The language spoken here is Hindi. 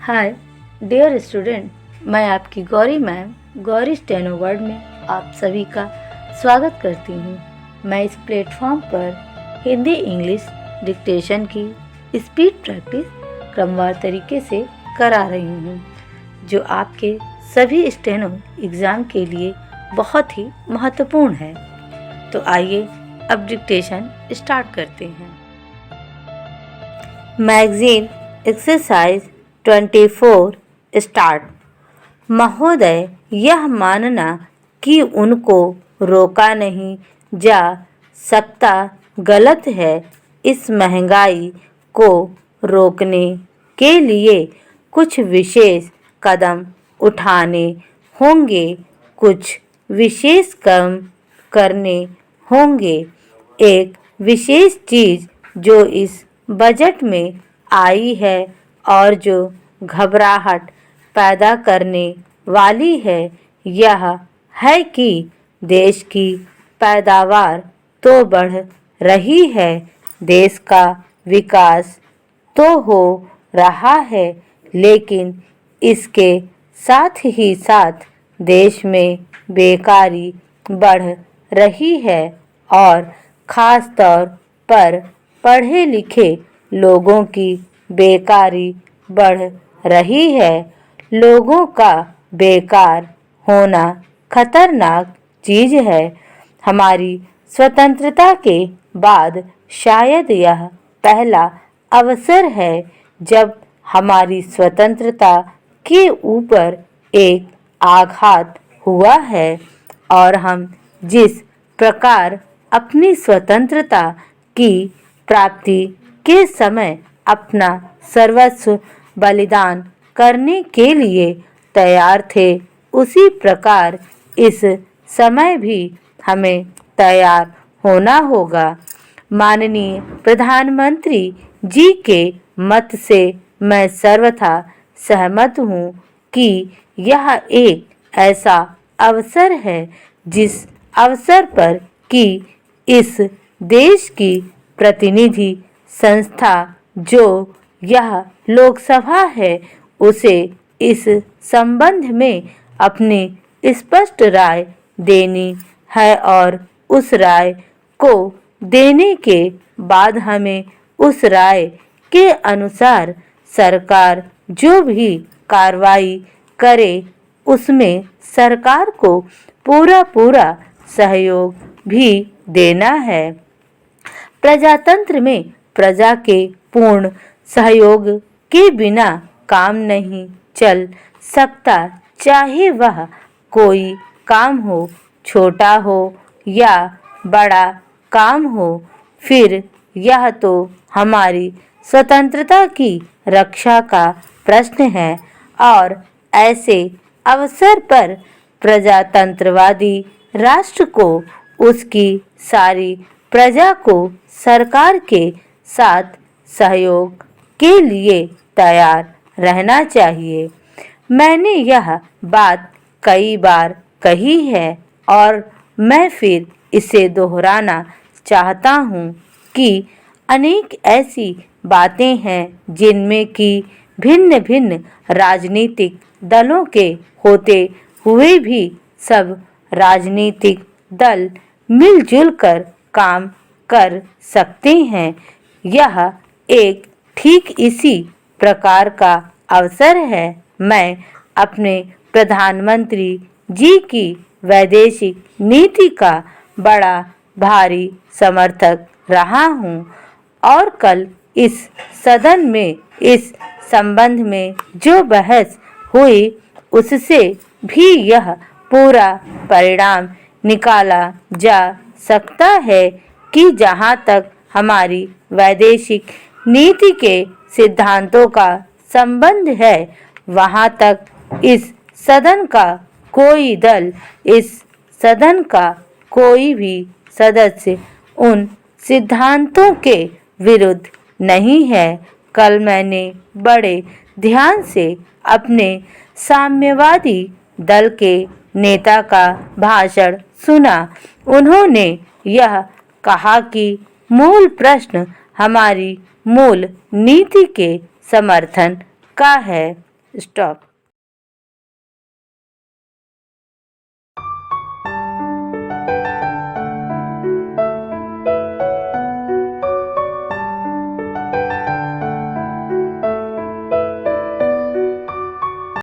हाय डियर स्टूडेंट, मैं आपकी Gauri ma'am Gauri steno word में आप सभी का स्वागत करती हूँ। मैं इस प्लेटफॉर्म पर हिंदी इंग्लिश डिक्टेशन की स्पीड प्रैक्टिस क्रमवार तरीके से करा रही हूँ, जो आपके सभी स्टेनो एग्ज़ाम के लिए बहुत ही महत्वपूर्ण है। तो आइए अब डिक्टेशन स्टार्ट करते हैं। Magazine exercise 24 start. महोदय, यह मानना कि उनको रोका नहीं जा सकता गलत है। इस महंगाई को रोकने के लिए कुछ विशेष कदम उठाने होंगे, कुछ विशेष काम करने होंगे। एक विशेष चीज़ जो इस बजट में आई है और जो घबराहट पैदा करने वाली है, यह है कि देश की पैदावार तो बढ़ रही है, देश का विकास तो हो रहा है, लेकिन इसके साथ ही साथ देश में बेकारी बढ़ रही है और ख़ास तौर पर पढ़े लिखे लोगों की बेकारी बढ़ रही है। लोगों का बेकार होना खतरनाक चीज़ है। हमारी स्वतंत्रता के बाद शायद यह पहला अवसर है जब हमारी स्वतंत्रता के ऊपर एक आघात हुआ है और हम जिस प्रकार अपनी स्वतंत्रता की प्राप्ति के समय अपना सर्वस्व बलिदान करने के लिए तैयार थे, उसी प्रकार इस समय भी हमें तैयार होना होगा। माननीय प्रधानमंत्री जी के मत से मैं सर्वथा सहमत हूँ कि यह एक ऐसा अवसर है जिस अवसर पर कि इस देश की प्रतिनिधि संस्था जो यह लोकसभा है, उसे इस संबंध में अपनी स्पष्ट राय देनी है और उस राय को देने के बाद हमें उस राय के अनुसार सरकार जो भी कार्रवाई करे उसमें सरकार को पूरा सहयोग भी देना है। प्रजातंत्र में प्रजा के पूर्ण सहयोग के बिना काम नहीं चल सकता, चाहे वह कोई काम हो, छोटा हो या बड़ा काम हो। फिर यह तो हमारी स्वतंत्रता की रक्षा का प्रश्न है और ऐसे अवसर पर प्रजातंत्रवादी राष्ट्र को उसकी सारी प्रजा को सरकार के साथ सहयोग के लिए तैयार रहना चाहिए। मैंने यह बात कई बार कही है और मैं फिर इसे दोहराना चाहता हूँ कि अनेक ऐसी बातें हैं जिनमें कि भिन्न भिन्न राजनीतिक दलों के होते हुए भी सब राजनीतिक दल मिलजुल कर काम कर सकते हैं। यह एक ठीक इसी प्रकार का अवसर है। मैं अपने प्रधानमंत्री जी की वैदेशिक नीति का बड़ा भारी समर्थक रहा हूँ और कल इस सदन में इस संबंध में जो बहस हुई उससे भी यह पूरा परिणाम निकाला जा सकता है कि जहाँ तक हमारी वैदेशिक नीति के सिद्धांतों का संबंध है, वहाँ तक इस सदन का कोई दल, इस सदन का कोई भी सदस्य उन सिद्धांतों के विरुद्ध नहीं है। कल मैंने बड़े ध्यान से अपने साम्यवादी दल के नेता का भाषण सुना। उन्होंने यह कहा कि मूल प्रश्न हमारी मूल नीति के समर्थन का है। स्टॉप।